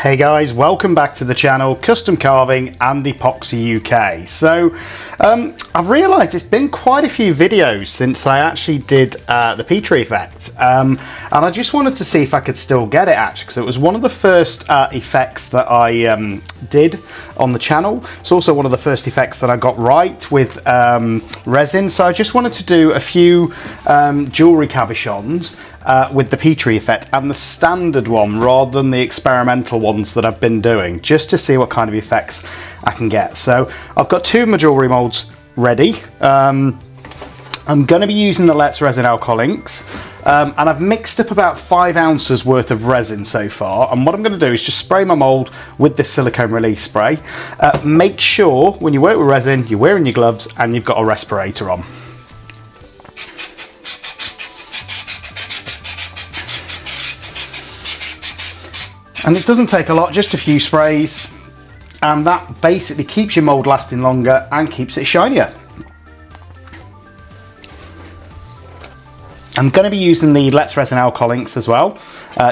Hey guys, welcome back to the channel Custom Carving and Epoxy UK. So I've realised it's been quite a few videos since I actually did the Petri effect, and I just wanted to see if I could still get it actually, because it was one of the first effects that I did on the channel. It's also one of the first effects that I got right with resin, so I just wanted to do a few jewellery cabochons with the Petri effect and the standard one rather than the experimental ones that I've been doing, just to see what kind of effects I can get. So I've got two of my jewellery moulds ready. I'm going to be using the Let's Resin alcohol inks, and I've mixed up about 5 ounces worth of resin so far, and what I'm going to do is just spray my mould with this silicone release spray. Make sure when you work with resin you're wearing your gloves and you've got a respirator on. And it doesn't take a lot, just a few sprays, and that basically keeps your mould lasting longer and keeps it shinier. I'm going to be using the Let's Resin alcohol inks as well,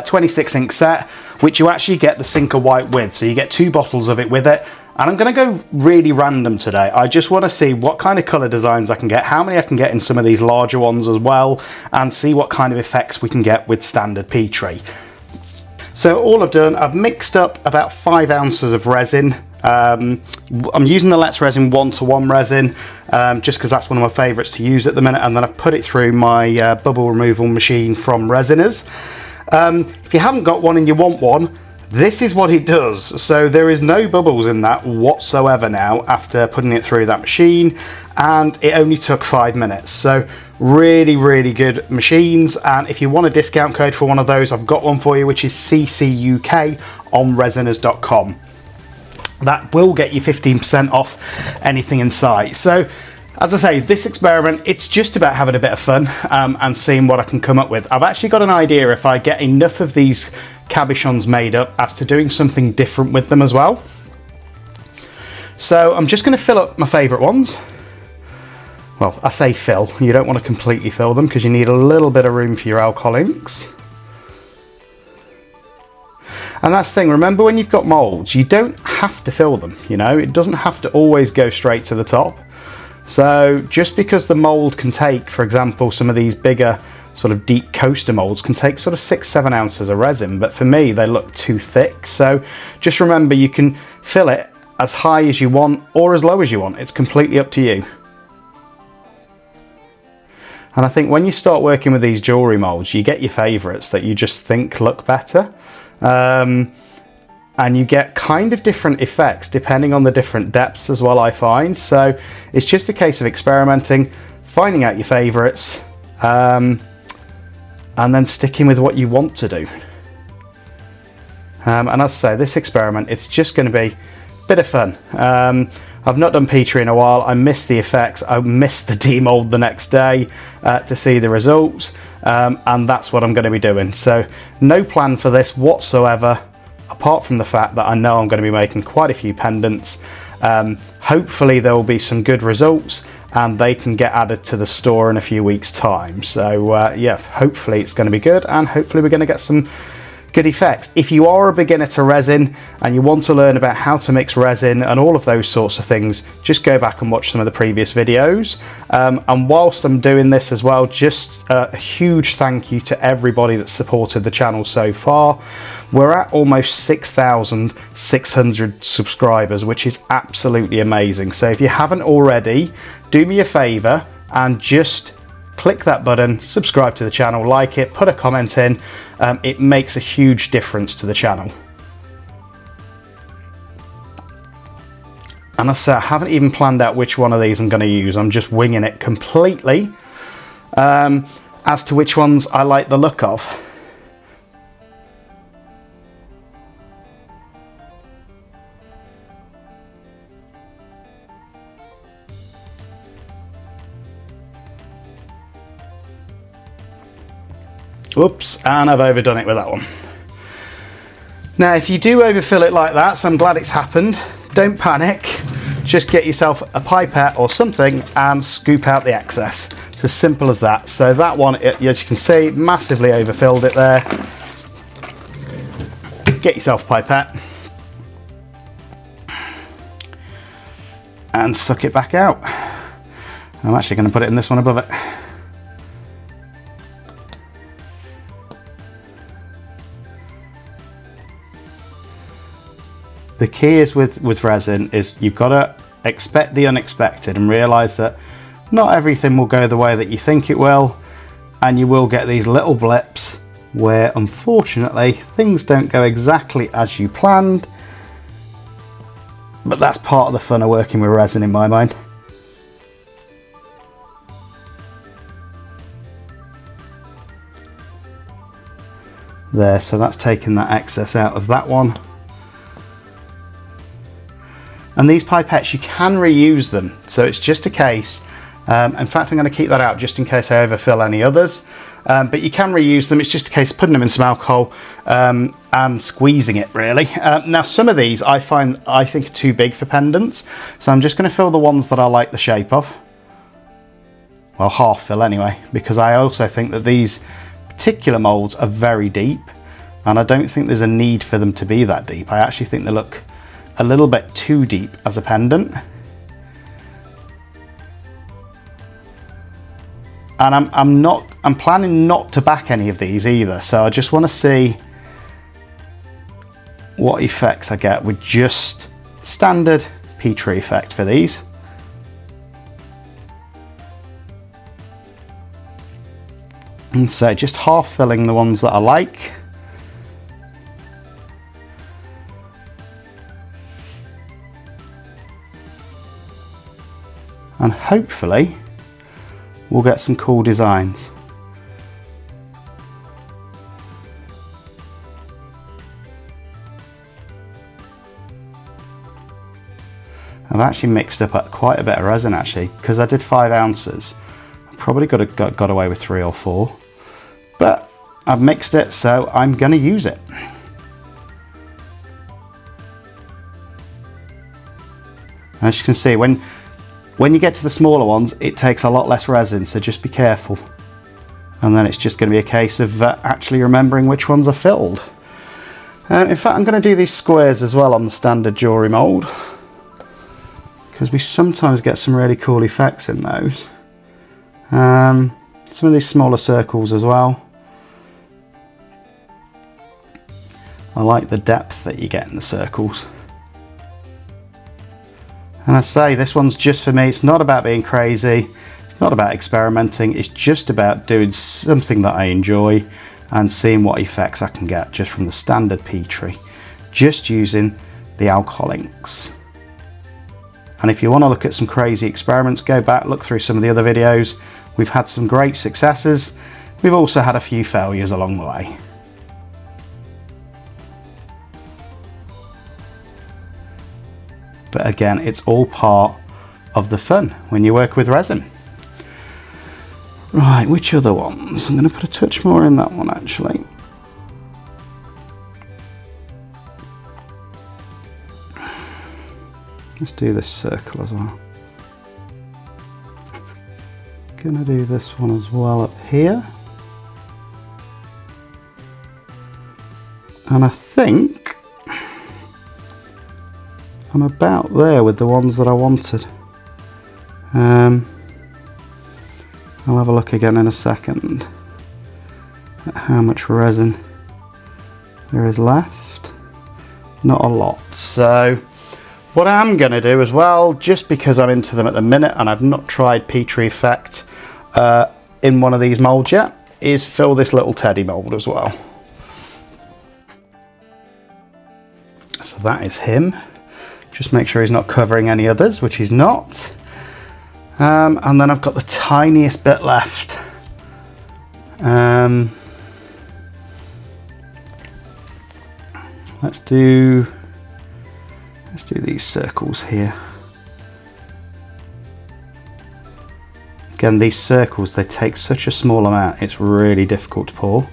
26 ink set, which you actually get the sinker white with, so you get 2 bottles of it with it. And I'm going to go really random today. I just want to see what kind of colour designs I can get, how many I can get in some of these larger ones as well, and see what kind of effects we can get with standard Petri. So all I've done, I've mixed up about 5 ounces of resin. I'm using the Let's Resin 1-to-1 resin, just because that's one of my favourites to use at the minute, and then I've put it through my bubble removal machine from Resiners. If you haven't got one and you want one, this is what it does. So there is no bubbles in that whatsoever now after putting it through that machine, and it only took 5 minutes. So really good machines, and if you want a discount code for one of those, I've got one for you, which is ccukresin on resiners.com. That will get you 15% off anything in sight. So as I say, this experiment, it's just about having a bit of fun and seeing what I can come up with. I've actually got an idea, if I get enough of these cabochons made up, as to doing something different with them as well. So I'm just going to fill up my favourite ones. Well, I say fill, you don't want to completely fill them because you need a little bit of room for your alcohol inks. And that's the thing, remember when you've got moulds, you don't have to fill them, you know, it doesn't have to always go straight to the top. So just because the mould can take, for example, some of these bigger sort of deep coaster moulds can take sort of 6-7 ounces of resin, but for me they look too thick. So just remember, you can fill it as high as you want or as low as you want, it's completely up to you. And I think when you start working with these jewellery moulds, you get your favourites that you just think look better. And you get kind of different effects depending on the different depths as well, I find. So it's just a case of experimenting, finding out your favourites, and then sticking with what you want to do. And as I say, this experiment, it's just going to be a bit of fun. I've not done Petri in a while. I missed the effects. I missed the demold the next day to see the results, and that's what I'm going to be doing. So no plan for this whatsoever, apart from the fact that I know I'm going to be making quite a few pendants. Hopefully there will be some good results and they can get added to the store in a few weeks' time. So yeah, hopefully it's going to be good, and hopefully we're going to get some good effects. If you are a beginner to resin and you want to learn about how to mix resin and all of those sorts of things, just go back and watch some of the previous videos. And whilst I'm doing this as well, just a huge thank you to everybody that's supported the channel so far. We're at almost 6,600 subscribers, which is absolutely amazing. So if you haven't already, do me a favour and just click that button, subscribe to the channel, like it, put a comment in. It makes a huge difference to the channel. And I say, I haven't even planned out which one of these I'm going to use. I'm just winging it completely as to which ones I like the look of. Oops, and I've overdone it with that one. Now, if you do overfill it like that, so I'm glad it's happened, don't panic. Just get yourself a pipette or something and scoop out the excess. It's as simple as that. So that one, as you can see, massively overfilled it there. get yourself a pipette and suck it back out. I'm actually going to put it in this one above it. The key is with resin is you've got to expect the unexpected and realize that not everything will go the way that you think it will, and you will get these little blips where unfortunately things don't go exactly as you planned, but that's part of the fun of working with resin in my mind. There, so that's taken that excess out of that one. And these pipettes, you can reuse them, so it's just a case, in fact I'm going to keep that out just in case I overfill any others, but you can reuse them. It's just a case of putting them in some alcohol and squeezing it really. Now some of these I think are too big for pendants, so I'm just going to fill the ones that I like the shape of. Well, half fill anyway, because I also think that these particular moulds are very deep, and I don't think there's a need for them to be that deep. I actually think they look a little bit too deep as a pendant. And I'm planning not to back any of these either, so I just want to see what effects I get with just standard Petri effect for these. And so just half filling the ones that I like. And hopefully we'll get some cool designs. I've actually mixed up quite a bit of resin actually, because I did 5 ounces. I probably got away with 3 or 4, but I've mixed it, so I'm going to use it. As you can see, when you get to the smaller ones, it takes a lot less resin, so just be careful. And then it's just going to be a case of actually remembering which ones are filled. In fact, I'm going to do these squares as well on the standard jewellery mould, because we sometimes get some really cool effects in those. Some of these smaller circles as well. I like the depth that you get in the circles. And I say, this one's just for me. It's not about being crazy, it's not about experimenting, it's just about doing something that I enjoy and seeing what effects I can get just from the standard Petri, just using the alcohol inks. And if you want to look at some crazy experiments, go back, look through some of the other videos. We've had some great successes, we've also had a few failures along the way. But again, it's all part of the fun when you work with resin. Right, which other ones? I'm going to put a touch more in that one actually. Let's do this circle as well. Going to do this one as well up here. And I think I'm about there with the ones that I wanted. I'll have a look again in a second at how much resin there is left. Not a lot. So what I'm going to do as well, just because I'm into them at the minute and I've not tried Petri effect in one of these moulds yet, is fill this little teddy mould as well. So that is him. Just make sure he's not covering any others, which he's not. And then I've got the tiniest bit left. Let's do these circles here. Again, these circles, they take such a small amount, it's really difficult to pour.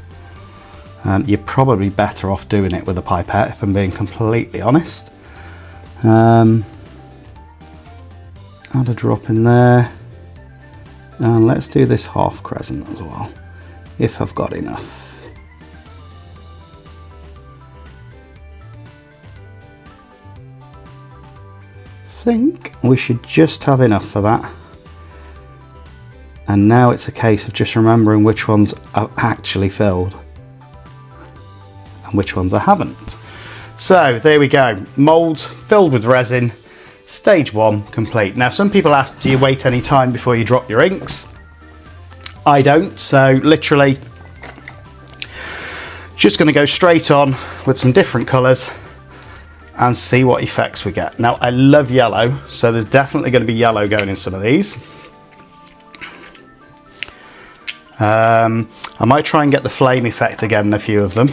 You're probably better off doing it with a pipette, if I'm being completely honest. Add a drop in there, and let's do this half crescent as well, if I've got enough. think we should just have enough for that. And now it's a case of just remembering which ones are actually filled and which ones I haven't. So there we go, moulds filled with resin, stage 1 complete. Now some people ask, do you wait any time before you drop your inks? I don't, so literally just going to go straight on with some different colours and see what effects we get. Now I love yellow, so there's definitely going to be yellow going in some of these. I might try and get the flame effect again in a few of them,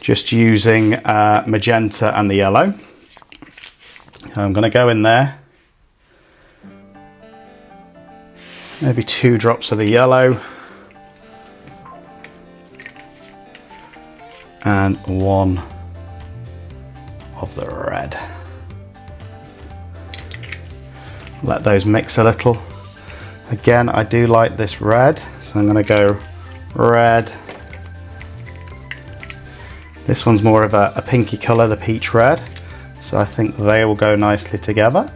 just using magenta and the yellow. I'm going to go in there, maybe 2 drops of the yellow and 1 of the red. Let those mix a little. Again, I do like this red, so I'm going to go red. This one's more of a pinky colour, the peach red, so I think they will go nicely together.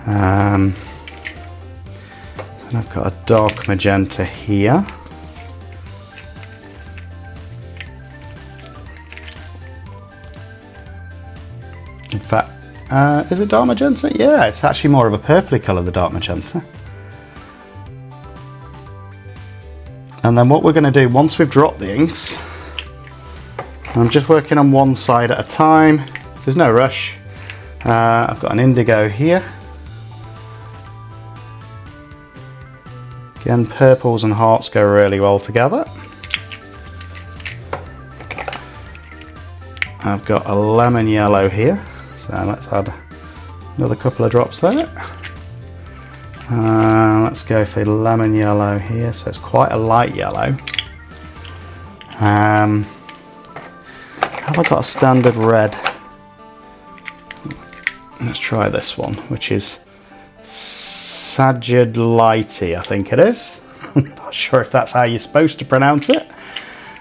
And I've got a dark magenta here. In fact, is it dark magenta? Yeah, it's actually more of a purpley colour, the dark magenta. And then what we're going to do, once we've dropped the inks, I'm just working on one side at a time. There's no rush. I've got an indigo here. Again, purples and hearts go really well together. I've got a lemon yellow here. So let's add another couple of drops there. Let's go for lemon yellow here, so it's quite a light yellow. Have I got a standard red? Let's try this one, which is Sagittalighty, I think it is. Not sure if that's how you're supposed to pronounce it.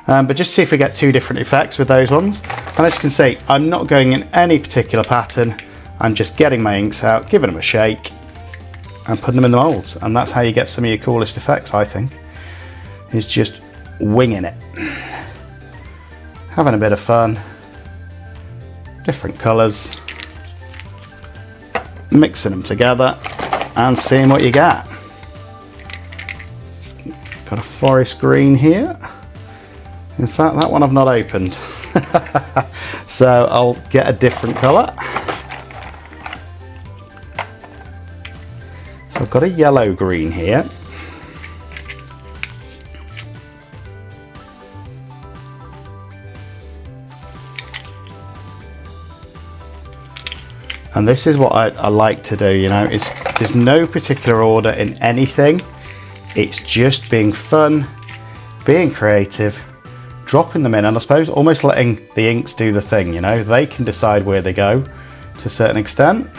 But just see if we get 2 different effects with those ones. And as you can see, I'm not going in any particular pattern. I'm just getting my inks out, giving them a shake, and putting them in the moulds. And that's how you get some of your coolest effects, I think, is just winging it. Having a bit of fun, different colours, mixing them together and seeing what you get. Got a forest green here. In fact, that one I've not opened. So I'll get a different colour. So I've got a yellow green here. And this is what I like to do, you know, there's no particular order in anything. It's just being fun, being creative, dropping them in, and I suppose almost letting the inks do the thing, you know. They can decide where they go to a certain extent.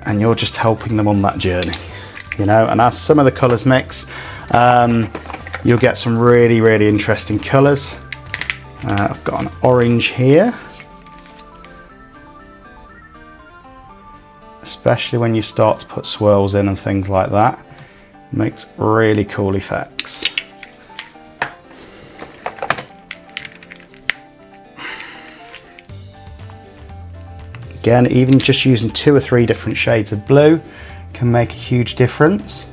And you're just helping them on that journey, you know. And as some of the colours mix, you'll get some really, really interesting colours. I've got an orange here. Especially when you start to put swirls in and things like that, it makes really cool effects. Again, even just using 2 or 3 different shades of blue can make a huge difference.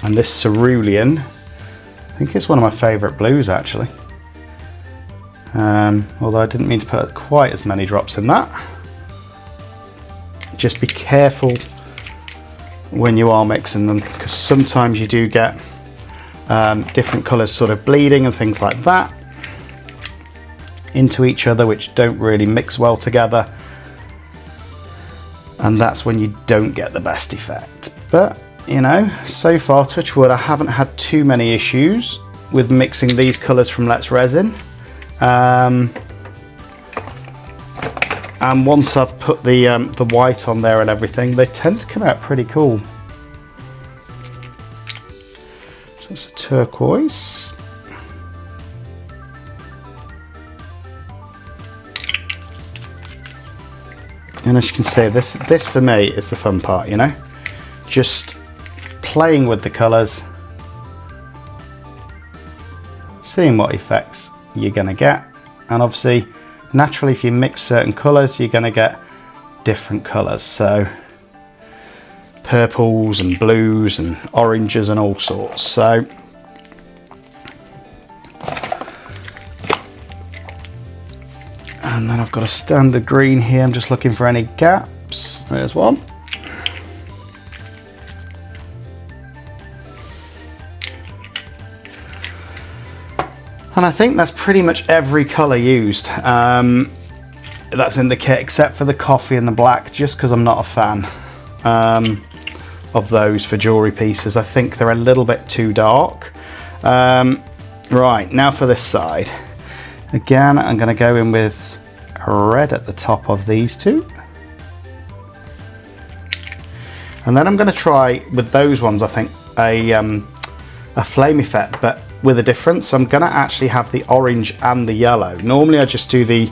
And this cerulean, I think it's one of my favourite blues actually. Although I didn't mean to put quite as many drops in that. Just be careful when you are mixing them, because sometimes you do get different colours sort of bleeding and things like that into each other, which don't really mix well together. And that's when you don't get the best effect. But you know, so far, touch wood, I haven't had too many issues with mixing these colours from Let's Resin. And once I've put the white on there and everything, they tend to come out pretty cool. So it's a turquoise. And as you can see, this for me is the fun part, you know? Just playing with the colours, seeing what effects you're going to get. And obviously, naturally, if you mix certain colours, you're going to get different colours. So purples and blues and oranges and all sorts. So and then I've got a standard green here. I'm just looking for any gaps. There's one. And I think that's pretty much every colour used that's in the kit, except for the coffee and the black, just because I'm not a fan of those for jewellery pieces. I think they're a little bit too dark. Right, now for this side. Again, I'm going to go in with red at the top of these two. And then I'm going to try with those ones, I think, a flame effect, but with a difference. I'm going to actually have the orange and the yellow. Normally I just do the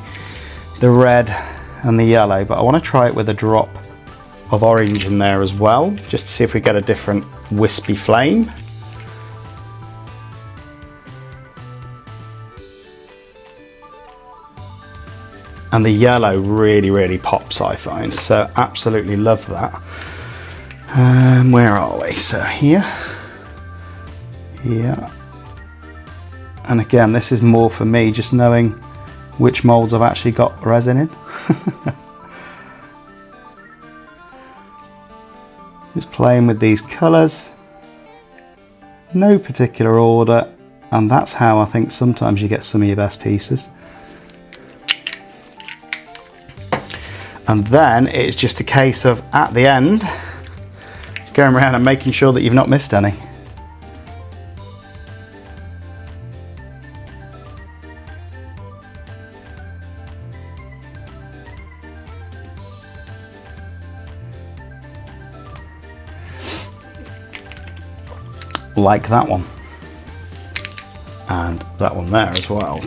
red and the yellow, but I want to try it with a drop of orange in there as well, just to see if we get a different wispy flame. And the yellow really pops, I find, so absolutely love that. Where are we? So here. And again, this is more for me, just knowing which moulds I've actually got resin in. Just playing with these colours, no particular order, and that's how I think sometimes you get some of your best pieces. And then it's just a case of, at the end, going around and making sure that you've not missed any. Like that one. And that one there as well.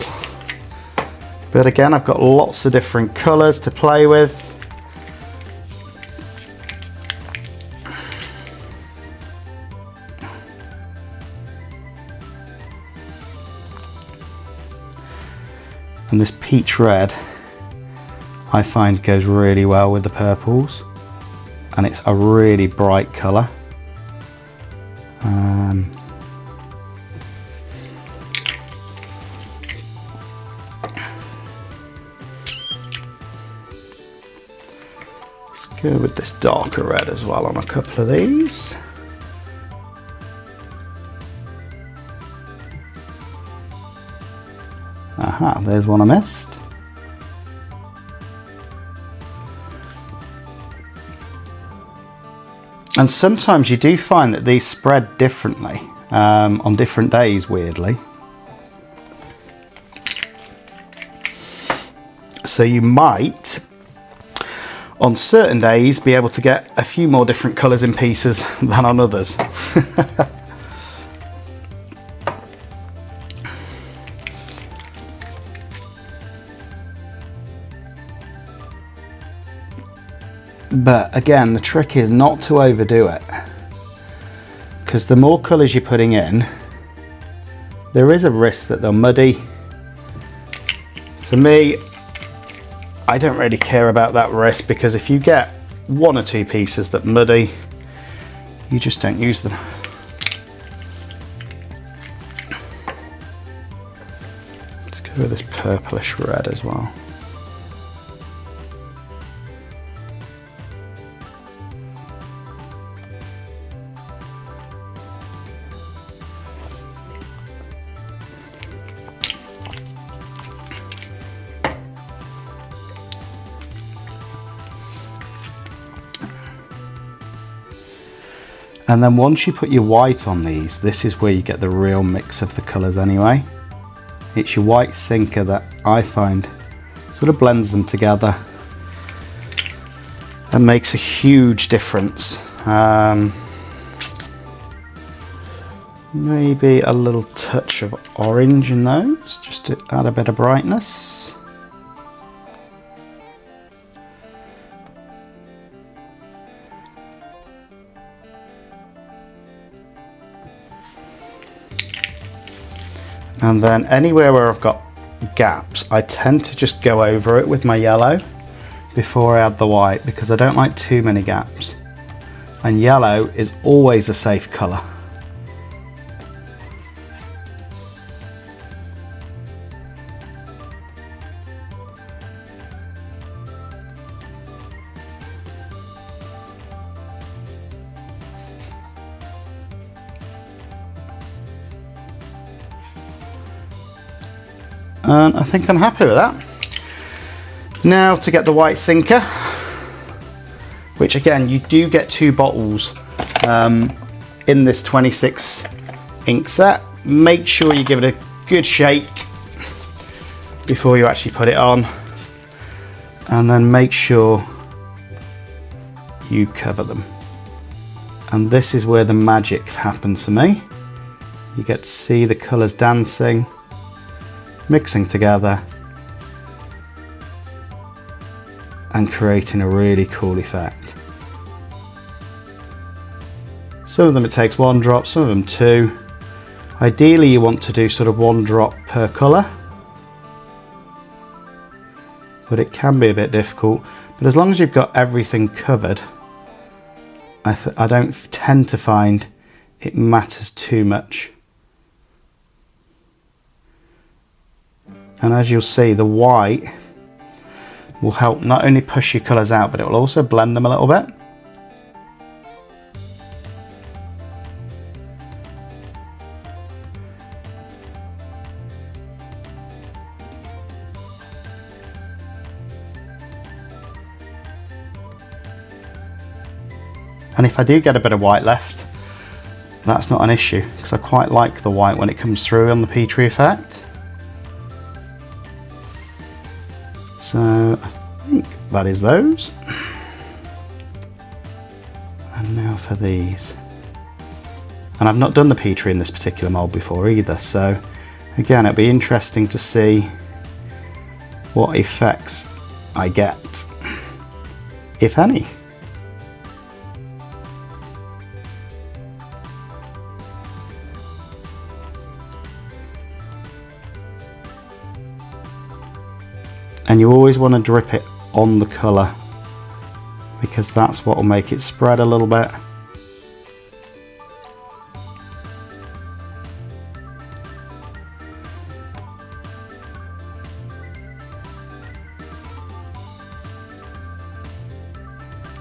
But again, I've got lots of different colours to play with. And this peach red, I find, goes really well with the purples. And it's a really bright colour. Let's go with this darker red as well on a couple of these. Aha, there's one I missed. And sometimes you do find that these spread differently on different days, weirdly. So you might, on certain days, be able to get a few more different colours in pieces than on others. But again, the trick is not to overdo it, because the more colours you're putting in, there is a risk that they'll muddy. For me, I don't really care about that risk, because if you get one or two pieces that muddy, you just don't use them. Let's go with this purplish red as well. And then once you put your white on these, this is where you get the real mix of the colours anyway. It's your white sinker that I find sort of blends them together. and makes a huge difference. Maybe a little touch of orange in those, just to add a bit of brightness. And then anywhere where I've got gaps, I tend to just go over it with my yellow before I add the white, because I don't like too many gaps. And yellow is always a safe colour. And I think I'm happy with that. Now to get the white sinker, which again, you do get 2 bottles in this 26 ink set. Make sure you give it a good shake before you actually put it on, and then make sure you cover them. And this is where the magic happens for me. You get to see the colours dancing, mixing together and creating a really cool effect. Some of them it takes 1 drop, some of them 2. Ideally you want to do sort of 1 drop per colour, but it can be a bit difficult. But as long as you've got everything covered, I don't tend to find it matters too much. And as you'll see, the white will help not only push your colours out, but it will also blend them a little bit. And if I do get a bit of white left, that's not an issue, because I quite like the white when it comes through on the Petri effect. So I think that is those. And now for these. And I've not done the Petri in this particular mould before either, so again it'll be interesting to see what effects I get, if any. And you always want to drip it on the colour, because that's what will make it spread a little bit.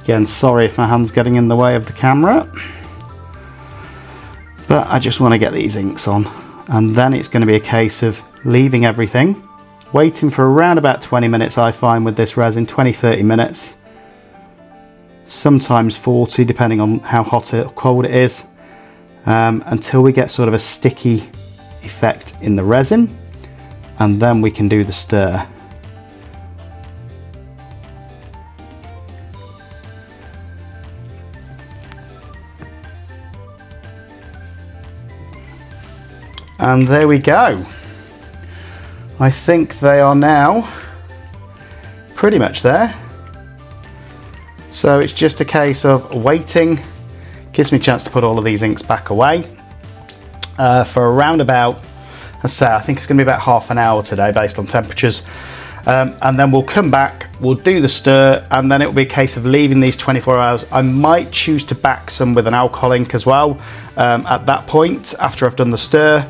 Again, sorry if my hand's getting in the way of the camera, but I just want to get these inks on. And then it's going to be a case of leaving everything, waiting for around about 20 minutes, I find with this resin, 20-30 minutes, sometimes 40 depending on how hot or cold it is, until we get sort of a sticky effect in the resin, and then we can do the stir. And there we go. I think they are now pretty much there. So it's just a case of waiting. Gives me a chance to put all of these inks back away for around about, I think it's going to be about half an hour today based on temperatures. And then we'll come back, we'll do the stir, and then it will be a case of leaving these 24 hours. I might choose to back some with an alcohol ink as well at that point after I've done the stir.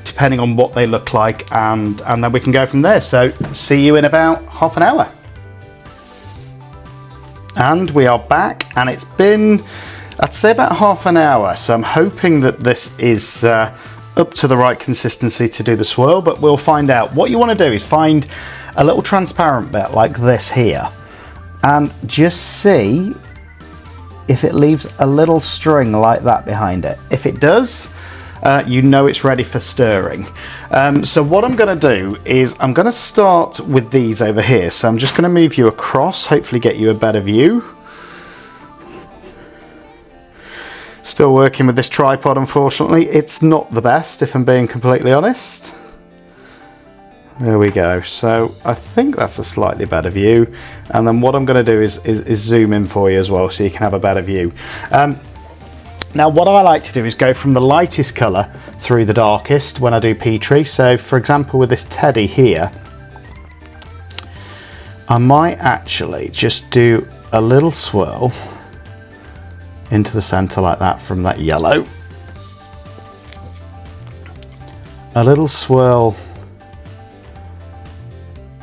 Depending on what they look like, and then we can go from there. So see you in about half an hour. And we are back, and it's been, I'd say, about half an hour. So I'm hoping that this is up to the right consistency to do the swirl, but we'll find out. What you want to do is find a little transparent bit like this here, and just see if it leaves a little string like that behind it. If it does, you know it's ready for stirring. So what I'm going to do is I'm going to start with these over here. So I'm just going to move you across, hopefully get you a better view. Still working with this tripod, unfortunately. It's not the best, if I'm being completely honest. There we go. So I think that's a slightly better view. And then what I'm going to do is zoom in for you as well, so you can have a better view. Now what I like to do is go from the lightest colour through the darkest when I do Petri. So for example, with this teddy here, I might actually just do a little swirl into the centre like that from that yellow. A little swirl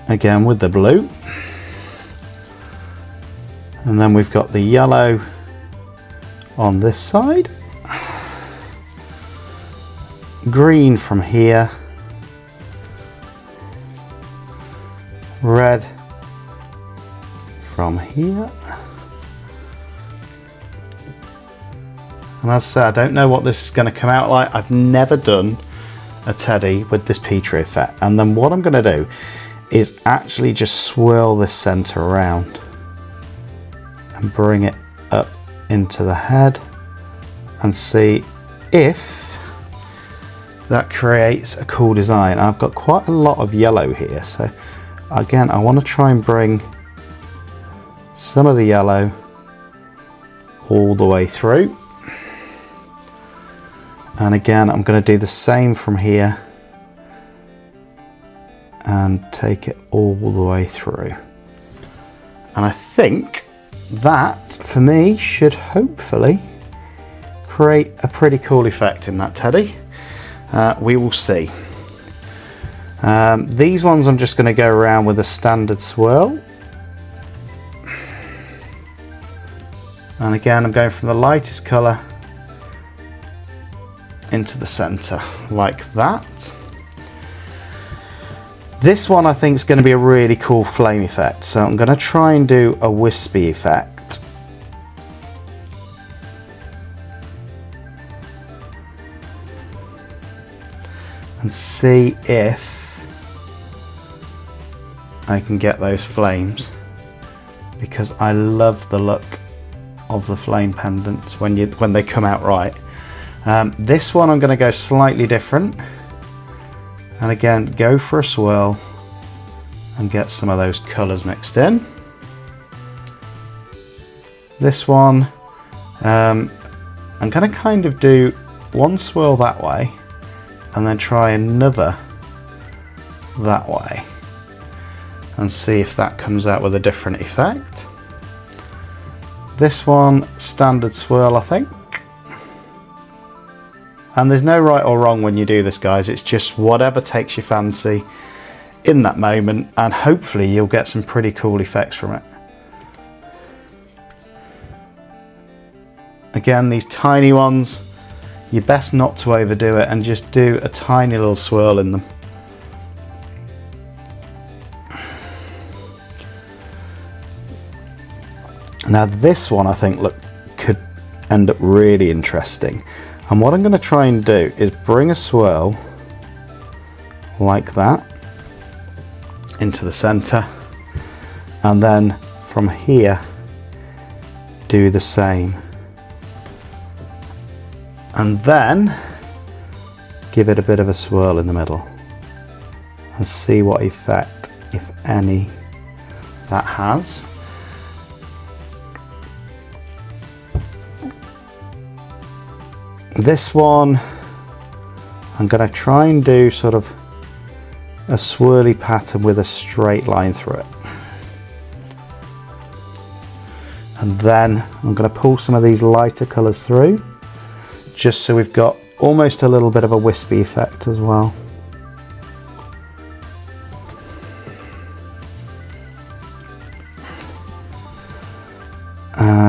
again with the blue. And then we've got the yellow on this side. Green from here. Red from here. And as I say, I don't know what this is going to come out like. I've never done a teddy with this Petri effect. And then what I'm going to do is actually just swirl this centre around and bring it up into the head and see if that creates a cool design. I've got quite a lot of yellow here, so again I want to try and bring some of the yellow all the way through. And again, I'm going to do the same from here and take it all the way through. And I think that, for me, should hopefully create a pretty cool effect in that teddy. We will see. These ones I'm just going to go around with a standard swirl. And again, I'm going from the lightest colour into the centre like that. This one I think is going to be a really cool flame effect, so I'm going to try and do a wispy effect. And see if I can get those flames, because I love the look of the flame pendants when they come out right. This one I'm going to go slightly different, and again go for a swirl and get some of those colours mixed in. This one I'm going to kind of do one swirl that way and then try another that way and see if that comes out with a different effect. This one, standard swirl I think. And there's no right or wrong when you do this, guys. It's just whatever takes your fancy in that moment, and hopefully you'll get some pretty cool effects from it. Again, these tiny ones, you're best not to overdo it and just do a tiny little swirl in them. Now this one I think could end up really interesting. And what I'm going to try and do is bring a swirl like that into the centre, and then from here do the same, and then give it a bit of a swirl in the middle and see what effect, if any, that has. This one I'm going to try and do sort of a swirly pattern with a straight line through it, and then I'm going to pull some of these lighter colours through just so we've got almost a little bit of a wispy effect as well.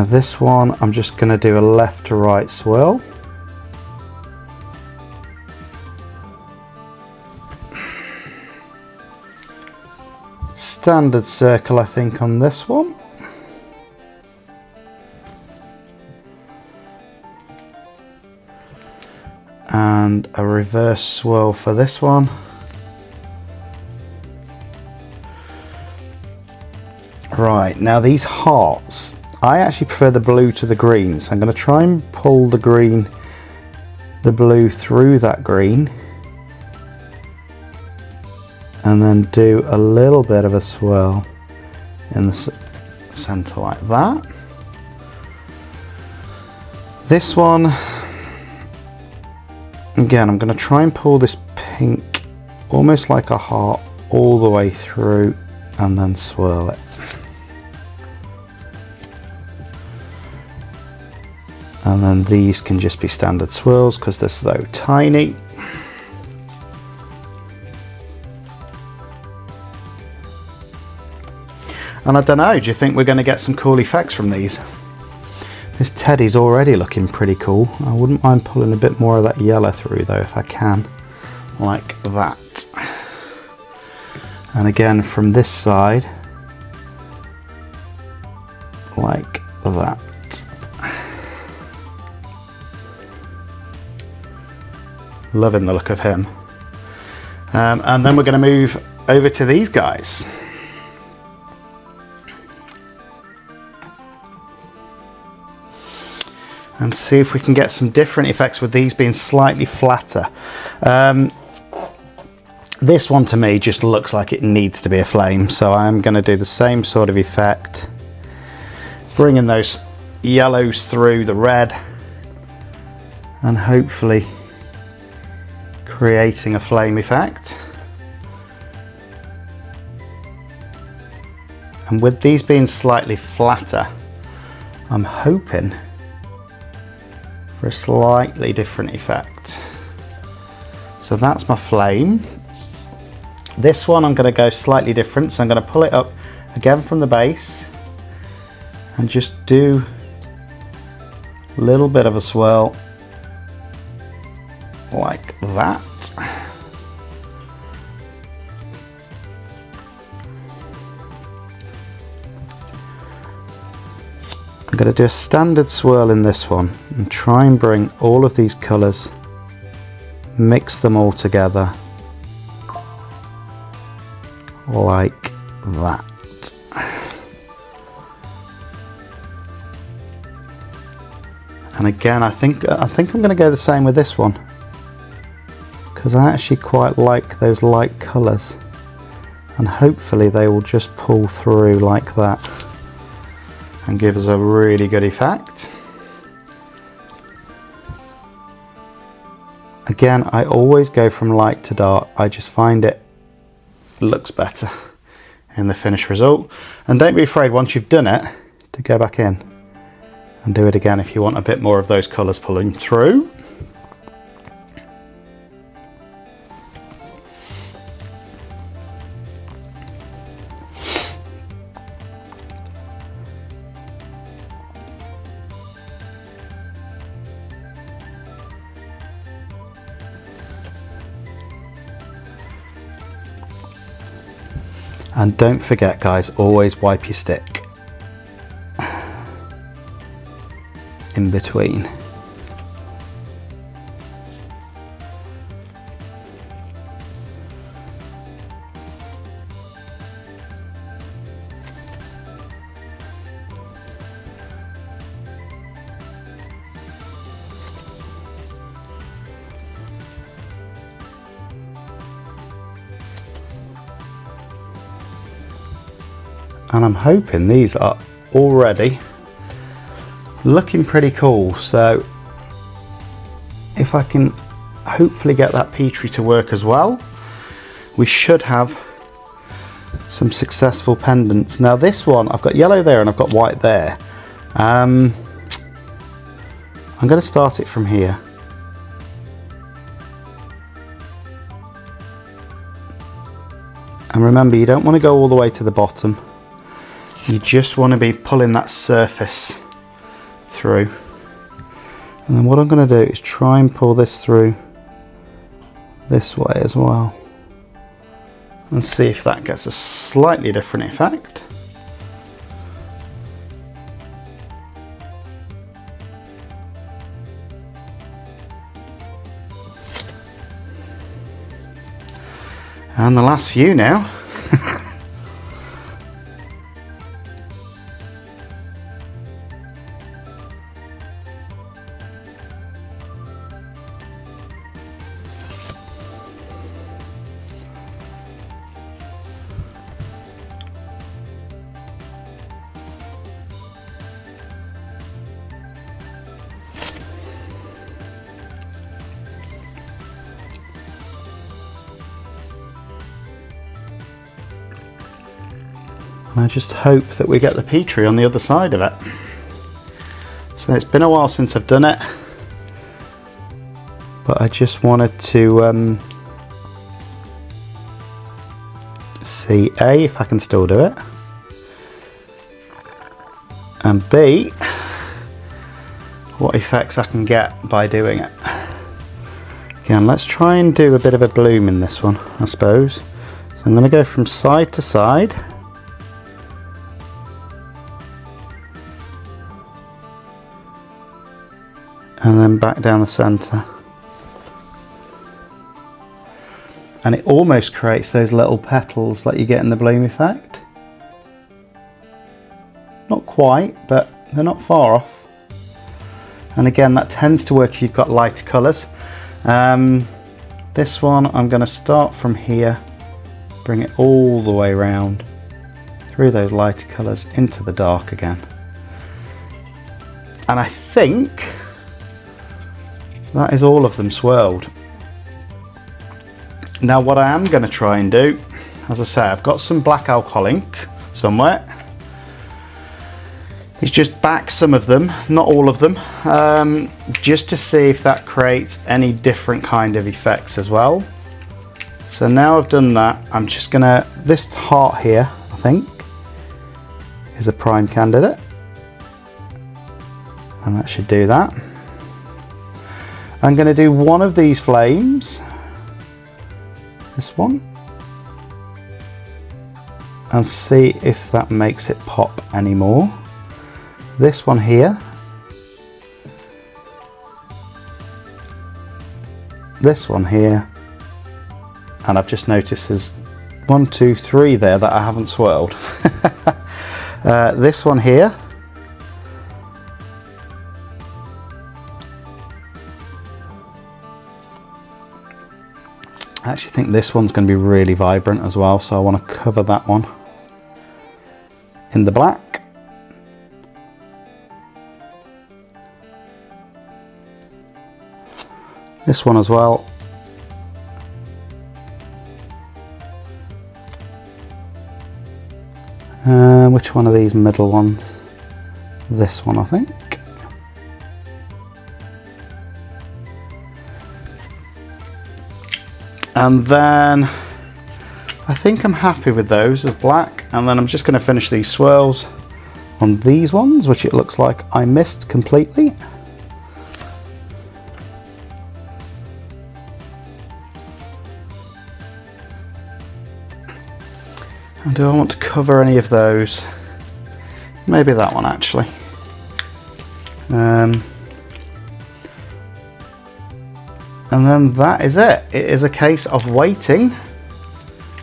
This one I'm just going to do a left to right swirl. Standard circle I think on this one. And a reverse swirl for this one. Right, now these hearts, I actually prefer the blue to the green, so I'm going to try and pull the blue through that green, and then do a little bit of a swirl in the center like that. This one, again, I'm going to try and pull this pink almost like a heart all the way through and then swirl it. And then these can just be standard swirls because they're so tiny. And I don't know, do you think we're going to get some cool effects from these? This teddy's already looking pretty cool. I wouldn't mind pulling a bit more of that yellow through though if I can, like that. And again from this side, like that. Loving the look of him. And then we're going to move over to these guys. And see if we can get some different effects with these being slightly flatter. This one to me just looks like it needs to be a flame, so I'm going to do the same sort of effect, bringing those yellows through the red and hopefully creating a flame effect. And with these being slightly flatter, I'm hoping for a slightly different effect. So that's my flame. This one I'm going to go slightly different, so I'm going to pull it up again from the base and just do a little bit of a swirl like that. I'm going to do a standard swirl in this one and try and bring all of these colours, mix them all together like that. And again, I think I'm going to go the same with this one, because I actually quite like those light colours, and hopefully they will just pull through like that and give us a really good effect. Again, I always go from light to dark. I just find it looks better in the finished result. And don't be afraid once you've done it to go back in and do it again if you want a bit more of those colours pulling through. And don't forget guys, always wipe your stick in between. And I'm hoping these are already looking pretty cool. So if I can hopefully get that Petri to work as well, we should have some successful pendants. Now this one, I've got yellow there and I've got white there. I'm going to start it from here. And remember, you don't want to go all the way to the bottom. You just want to be pulling that surface through. And then what I'm going to do is try and pull this through this way as well. And see if that gets a slightly different effect. And the last few now. I just hope that we get the Petri on the other side of it. So it's been a while since I've done it, but I just wanted to see A, if I can still do it, and B, what effects I can get by doing it. Again, let's try and do a bit of a bloom in this one, I suppose. So I'm going to go from side to side. And then back down the centre. And it almost creates those little petals that you get in the bloom effect. Not quite, but they're not far off. And again, that tends to work if you've got lighter colours. This one, I'm going to start from here, bring it all the way around through those lighter colours into the dark again. And I think that is all of them swirled. Now what I am going to try and do, as I say, I've got some black alcohol ink somewhere, is just back some of them, not all of them, just to see if that creates any different kind of effects as well. So now I've done that, I'm just gonna, this heart here, I think, is a prime candidate, and that should do that. I'm going to do one of these flames, this one, and see if that makes it pop anymore. This one here, this one here, and I've just noticed there's 1, 2, 3 there that I haven't swirled. This one here, I actually think this one's going to be really vibrant as well, so I want to cover that one in the black. This one as well. Which one of these middle ones? This one, I think. And then I think I'm happy with those as black, and then I'm just going to finish these swirls on these ones, which it looks like I missed completely. And do I want to cover any of those? Maybe that one actually. And then that is it. It is a case of waiting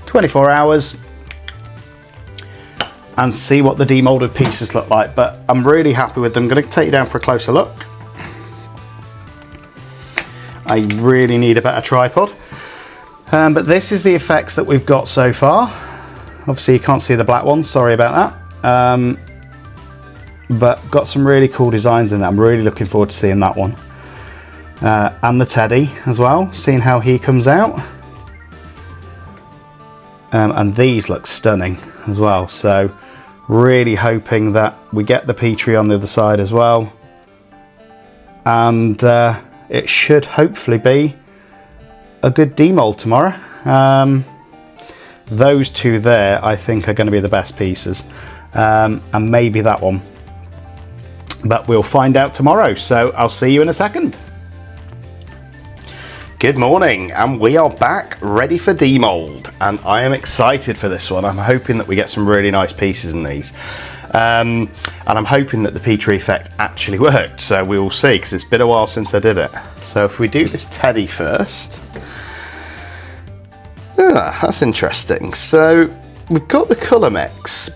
24 hours and see what the demolded pieces look like. But I'm really happy with them. I'm going to take you down for a closer look. I really need a better tripod. But this is the effects that we've got so far. Obviously you can't see the black ones, sorry about that. But got some really cool designs in there. I'm really looking forward to seeing that one. And the teddy as well, seeing how he comes out. And these look stunning as well, so really hoping that we get the Petri on the other side as well. And it should hopefully be a good demold tomorrow. Those two there I think are going to be the best pieces, and maybe that one, but we'll find out tomorrow, so I'll see you in a second. Good morning, and we are back ready for demold, and I am excited for this one. I'm hoping that we get some really nice pieces in these, and I'm hoping that the Petri effect actually worked, so we will see, because it's been a while since I did it. So if we do this teddy first, that's interesting. So we've got the colour mix,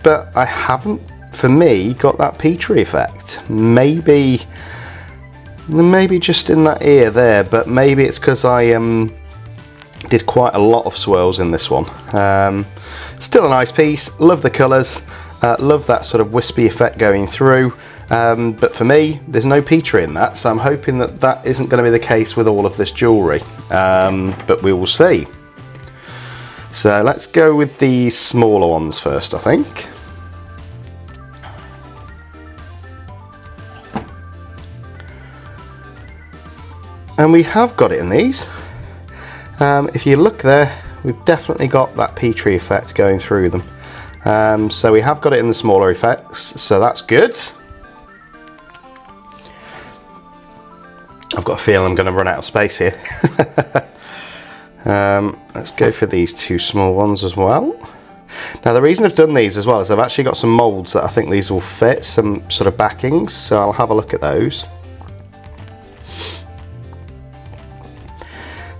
but I haven't, for me, got that Petri effect. Maybe just in that ear there, but maybe it's because I did quite a lot of swirls in this one. Still a nice piece, love the colours, love that sort of wispy effect going through, but for me there's no Petri in that, so I'm hoping that that isn't going to be the case with all of this jewellery, but we will see. So let's go with the smaller ones first, I think. And we have got it in these. If you look there, we've definitely got that Petri effect going through them. So we have got it in the smaller effects, so that's good. I've got a feeling I'm going to run out of space here. Let's go for these two small ones as well. Now the reason I've done these as well is I've actually got some moulds that I think these will fit, some sort of backings, so I'll have a look at those.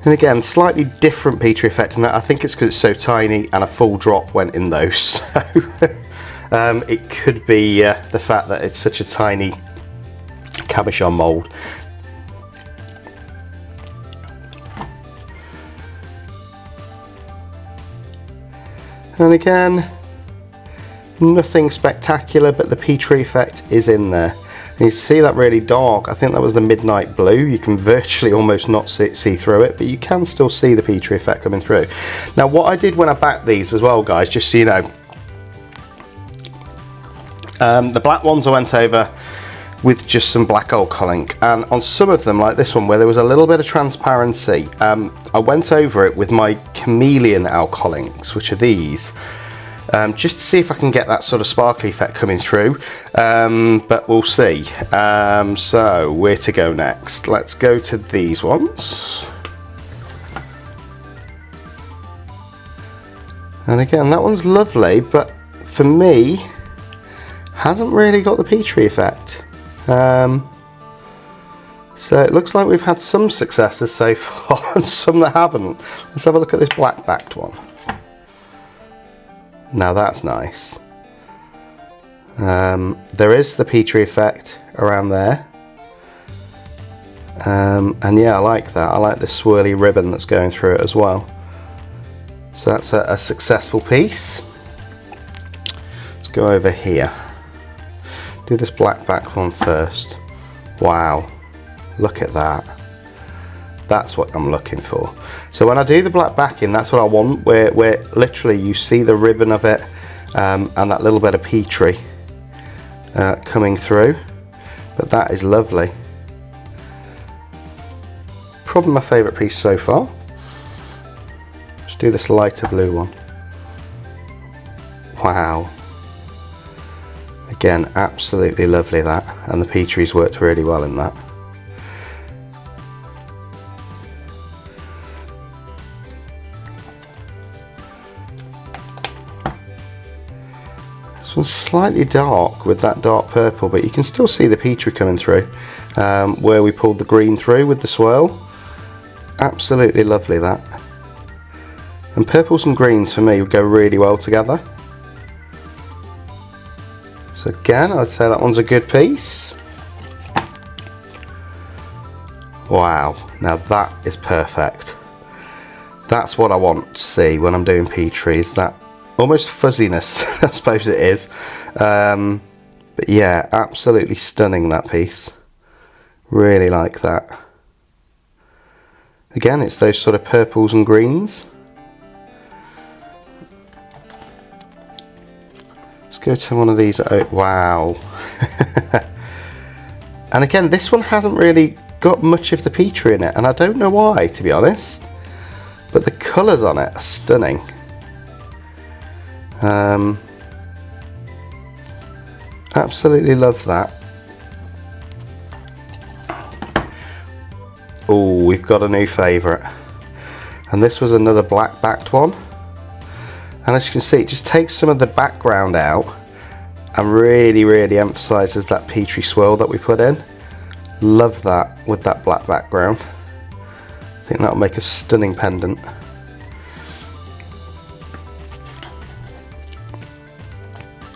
And again, slightly different Petri effect in that I think it's because it's so tiny and a full drop went in those. So it could be the fact that it's such a tiny cabochon mould. And again, nothing spectacular, but the Petri effect is in there. And you see that really dark, I think that was the midnight blue. You can virtually almost not see through it, but you can still see the Petri effect coming through. Now what I did when I backed these as well, guys, just so you know, the black ones I went over with just some black alcohol ink, and on some of them, like this one where there was a little bit of transparency, I went over it with my chameleon alcohol inks, which are these, just to see if I can get that sort of sparkly effect coming through, but we'll see. So where to go next? Let's go to these ones. And again, that one's lovely, but for me, hasn't really got the Petri effect. So it looks like we've had some successes so far and some that haven't. Let's have a look at this black backed one. Now that's nice. There is the Petri effect around there. And yeah, I like that. I like the swirly ribbon that's going through it as well. So that's a successful piece. Let's go over here. Do this black back one first. Wow, look at that. That's what I'm looking for. So when I do the black backing, that's what I want, where literally you see the ribbon of it and that little bit of Petri coming through. But that is lovely. Probably my favourite piece so far. Let's do this lighter blue one. Wow. Again, absolutely lovely that, and the Petri's worked really well in that. This one's slightly dark with that dark purple, but you can still see the Petri coming through, where we pulled the green through with the swirl. Absolutely lovely that. And purples and greens for me would go really well together. So again, I'd say that one's a good piece. Wow, now that is perfect. That's what I want to see when I'm doing Petri, is that almost fuzziness, I suppose it is. But yeah, absolutely stunning, that piece. Really like that. Again, it's those sort of purples and greens. Let's go to one of these. Oh, wow. And again, this one hasn't really got much of the Petri in it, and I don't know why, to be honest, but the colours on it are stunning. Absolutely love that. Oh, we've got a new favourite, and this was another black backed one. And as you can see, it just takes some of the background out and really emphasises that Petri swirl that we put in. Love that with that black background. I think that'll make a stunning pendant.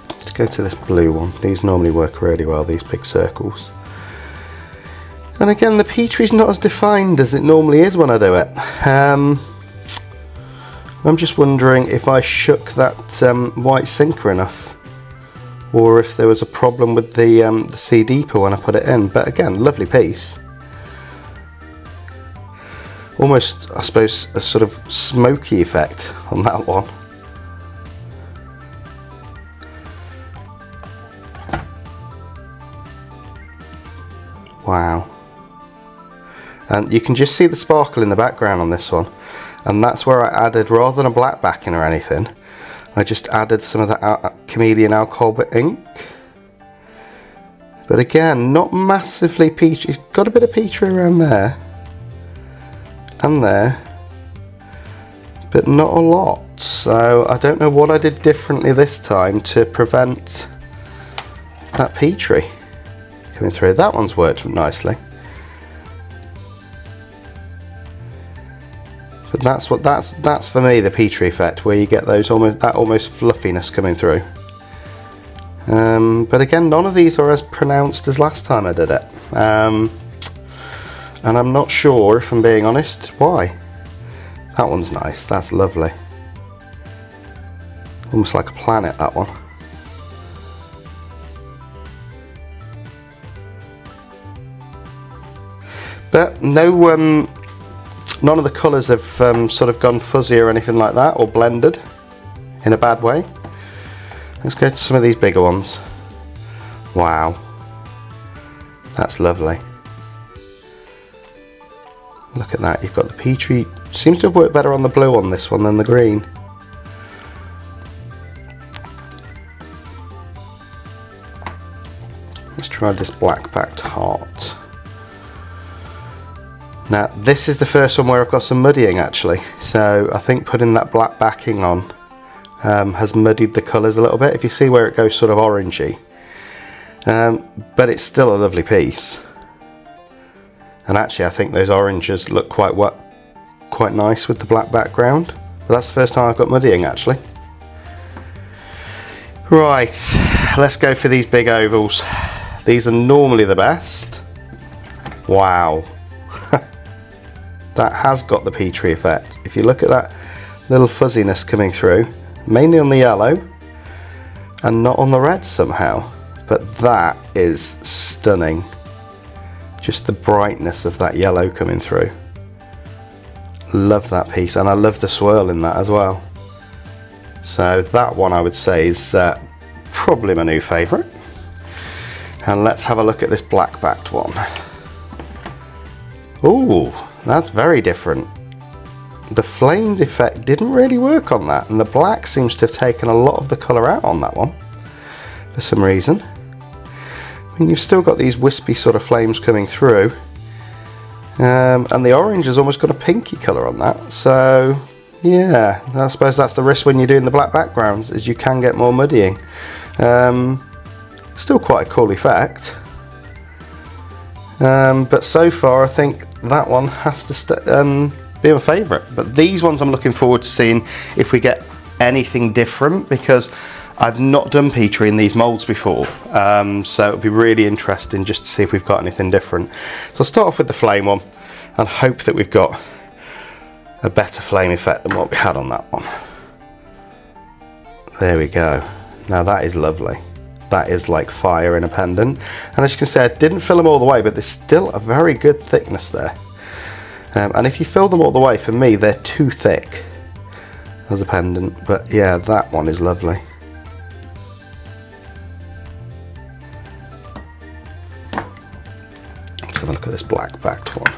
Let's go to this blue one. These normally work really well, these big circles. And again, the Petri's not as defined as it normally is when I do it. I'm just wondering if I shook that white sinker enough, or if there was a problem with the C deeper when I put it in. But again, lovely piece. almost, I suppose, a sort of smoky effect on that one. Wow. And you can just see the sparkle in the background on this one, and that's where I added, rather than a black backing or anything, I just added some of that chameleon alcohol ink. But again, not massively peachy. It's got a bit of Petri around there and there, but not a lot. So I don't know what I did differently this time to prevent that Petri coming through. That one's worked nicely. But that's for me the Petri effect, where you get those almost fluffiness coming through. But again, none of these are as pronounced as last time I did it. And I'm not sure, if I'm being honest, why. That one's nice, that's lovely. Almost like a planet, that one. But no, none of the colours have sort of gone fuzzy or anything like that, or blended in a bad way. Let's go to some of these bigger ones. Wow, that's lovely. Look at that, you've got the Petri. Seems to have worked better on the blue on this one than the green. Let's try this black backed heart. Now this is the first one where I've got some muddying actually, so I think putting that black backing on has muddied the colours a little bit. If you see where it goes sort of orangey, but it's still a lovely piece. And actually I think those oranges look quite nice with the black background. But that's the first time I've got muddying actually. Right, let's go for these big ovals. These are normally the best. Wow. That has got the Petri effect. If you look at that little fuzziness coming through, mainly on the yellow and not on the red somehow, but that is stunning. Just the brightness of that yellow coming through. Love that piece, and I love the swirl in that as well. So that one I would say is probably my new favourite. And let's have a look at this black backed one. Ooh, that's very different. The flamed effect didn't really work on that, and the black seems to have taken a lot of the colour out on that one for some reason. I mean, you've still got these wispy sort of flames coming through, and the orange has almost got a pinky colour on that. So yeah, I suppose that's the risk when you're doing the black backgrounds, is you can get more muddying. Still quite a cool effect. But so far I think that one has to be my favourite. But these ones I'm looking forward to seeing if we get anything different, because I've not done Petri in these moulds before, so it'll be really interesting just to see if we've got anything different. So I'll start off with the flame one and hope that we've got a better flame effect than what we had on that one. There we go. Now that is lovely. That is like fire in a pendant, and as you can see I didn't fill them all the way, but there's still a very good thickness there. And if you fill them all the way, for me they're too thick as a pendant. But yeah, that one is lovely. Let's have a look at this black backed one.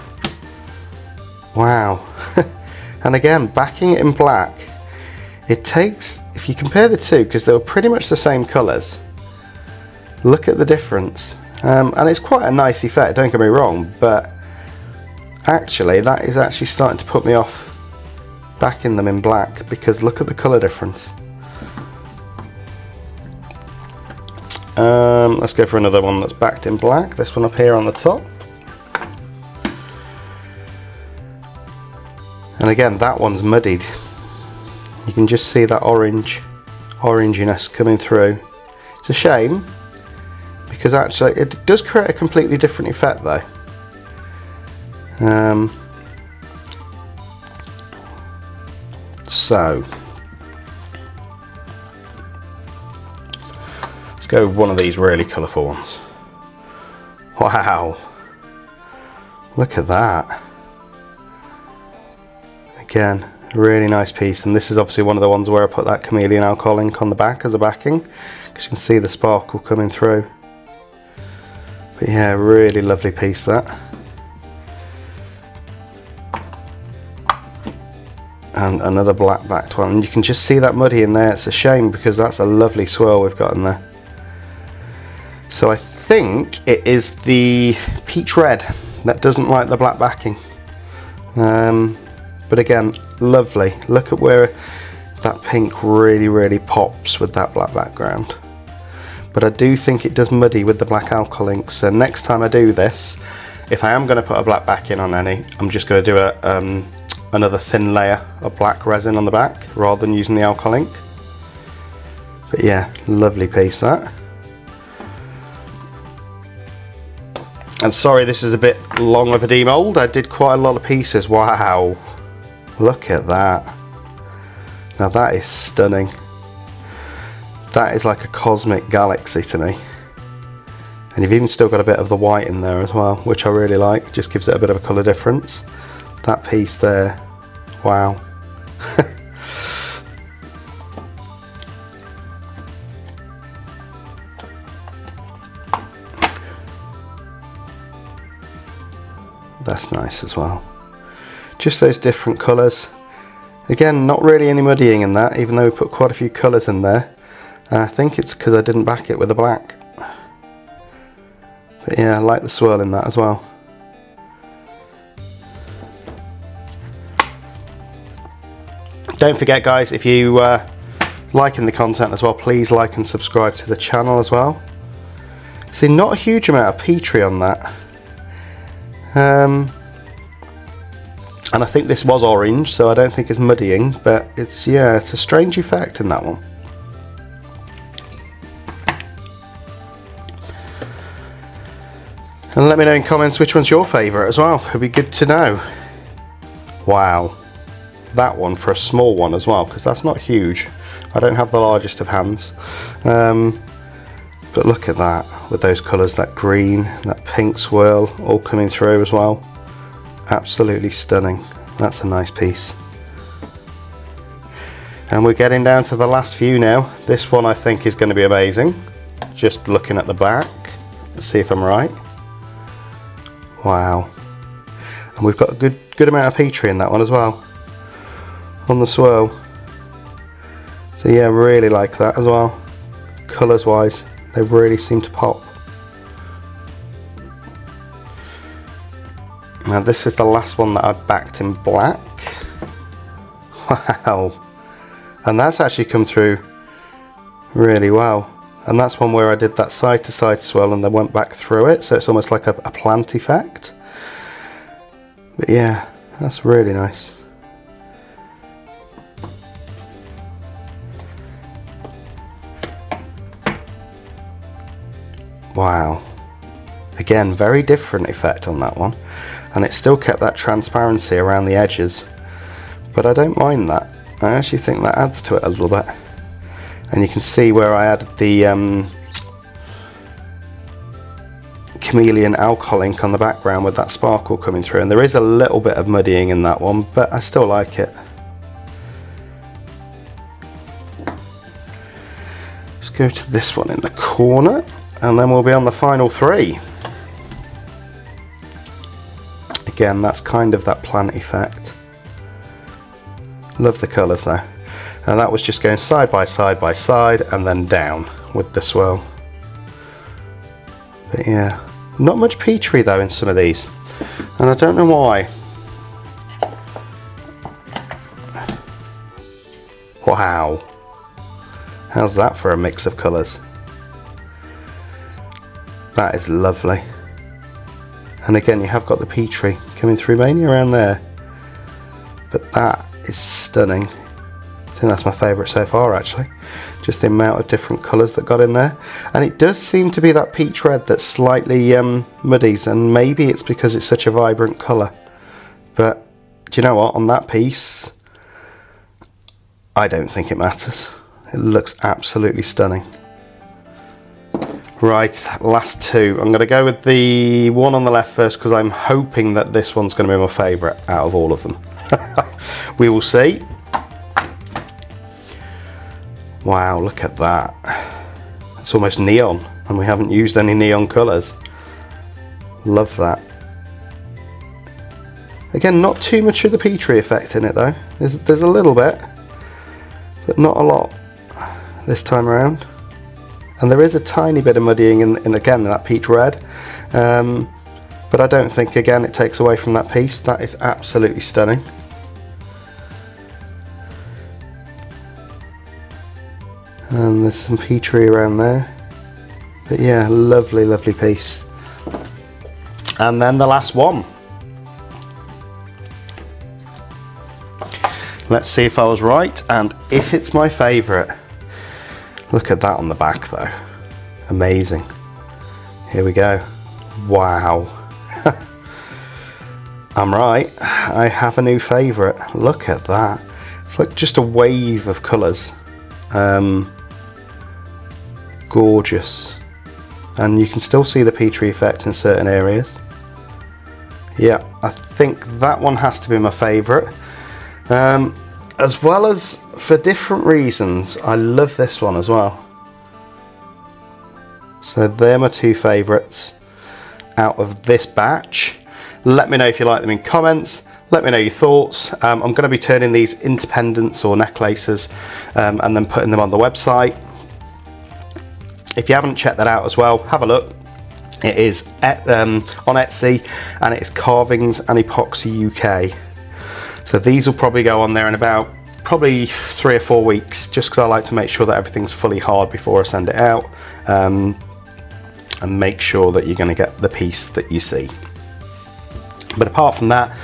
Wow. And again, backing it in black, it takes, if you compare the two, because they were pretty much the same colours, look at the difference. And it's quite a nice effect, don't get me wrong, but actually that is actually starting to put me off backing them in black, because look at the colour difference. Let's go for another one that's backed in black, this one up here on the top. And again, that one's muddied. You can just see that oranginess coming through. It's a shame, because actually it does create a completely different effect though. So let's go with one of these really colourful ones. Wow, look at that. Again, really nice piece, and this is obviously one of the ones where I put that chameleon alcohol ink on the back as a backing, because you can see the sparkle coming through. But yeah, really lovely piece that. And another black backed one, and you can just see that muddy in there. It's a shame because that's a lovely swirl we've got in there. So I think it is the peach red that doesn't like the black backing. But again, lovely. Look at where that pink really pops with that black background. But I do think it does muddy with the black alcohol ink. So next time I do this, if I am going to put a black backing on any, I'm just going to do another thin layer of black resin on the back rather than using the alcohol ink. But yeah, lovely piece that. And sorry this is a bit long of a demold, I did quite a lot of pieces. Wow, look at that. Now that is stunning. That is like a cosmic galaxy to me. And you've even still got a bit of the white in there as well, which I really like, just gives it a bit of a colour difference. That piece there, wow. That's nice as well. Just those different colours. Again, not really any muddying in that, even though we put quite a few colours in there. I think it's because I didn't back it with the black. But yeah, I like the swirl in that as well. Don't forget guys, if you liking the content as well, please like and subscribe to the channel as well. See, not a huge amount of Petri on that. And I think this was orange, so I don't think it's muddying, but it's, yeah, it's a strange effect in that one. And let me know in comments which one's your favourite as well, it'd be good to know. Wow. That one for a small one as well, because that's not huge. I don't have the largest of hands, but look at that with those colours, that green, that pink swirl all coming through as well. Absolutely stunning. That's a nice piece. And we're getting down to the last few now. This one I think is going to be amazing. Just looking at the back, let's see if I'm right. Wow. And we've got a good amount of Petri in that one as well, on the swirl. So yeah, really like that as well. Colours wise, they really seem to pop. Now this is the last one that I backed in black. Wow. And that's actually come through really well. And that's one where I did that side to side swirl and then went back through it, so it's almost like a plant effect. But yeah, that's really nice. Wow. Again, very different effect on that one, and it still kept that transparency around the edges, but I don't mind that. I actually think that adds to it a little bit. And you can see where I added the chameleon alcohol ink on the background with that sparkle coming through, and there is a little bit of muddying in that one, but I still like it. Let's go to this one in the corner, and then we'll be on the final three. Again, that's kind of that plant effect. Love the colours though. And that was just going side by side by side and then down with the swirl. But yeah, not much Petri though in some of these, and I don't know why. Wow, how's that for a mix of colours? That is lovely. And again, you have got the Petri coming through mainly around there, but that is stunning. I think that's my favourite so far actually, just the amount of different colours that got in there. And it does seem to be that peach red that slightly muddies, and maybe it's because it's such a vibrant colour, but do you know what, on that piece I don't think it matters. It looks absolutely stunning. Right, last two. I'm going to go with the one on the left first because I'm hoping that this one's going to be my favourite out of all of them. We will see. Wow, look at that. It's almost neon, and we haven't used any neon colours. Love that. Again, not too much of the Petri effect in it though. There's a little bit, but not a lot this time around. And there is a tiny bit of muddying in again, that peach red. But I don't think, again, it takes away from that piece. That is absolutely stunning. And there's some Petri around there. But yeah, lovely, lovely piece. And then the last one. Let's see if I was right and if it's my favourite. Look at that on the back though. Amazing. Here we go. Wow. I'm right. I have a new favourite. Look at that. It's like just a wave of colours. Gorgeous. And you can still see the Petri effect in certain areas. Yeah, I think that one has to be my favourite. As well as for different reasons, I love this one as well. So they're my two favourites out of this batch. Let me know if you like them in comments. Let me know your thoughts. I'm going to be turning these into pendants or necklaces and then putting them on the website. If you haven't checked that out as well, have a look. It is on Etsy and it is Carvings and Epoxy UK. So these will probably go on there in about probably 3 or 4 weeks, just because I like to make sure that everything's fully hard before I send it out, and make sure that you're going to get the piece that you see. But apart from that,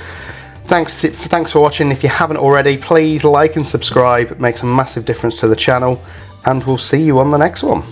thanks for watching. If you haven't already, please like and subscribe. It makes a massive difference to the channel, and we'll see you on the next one.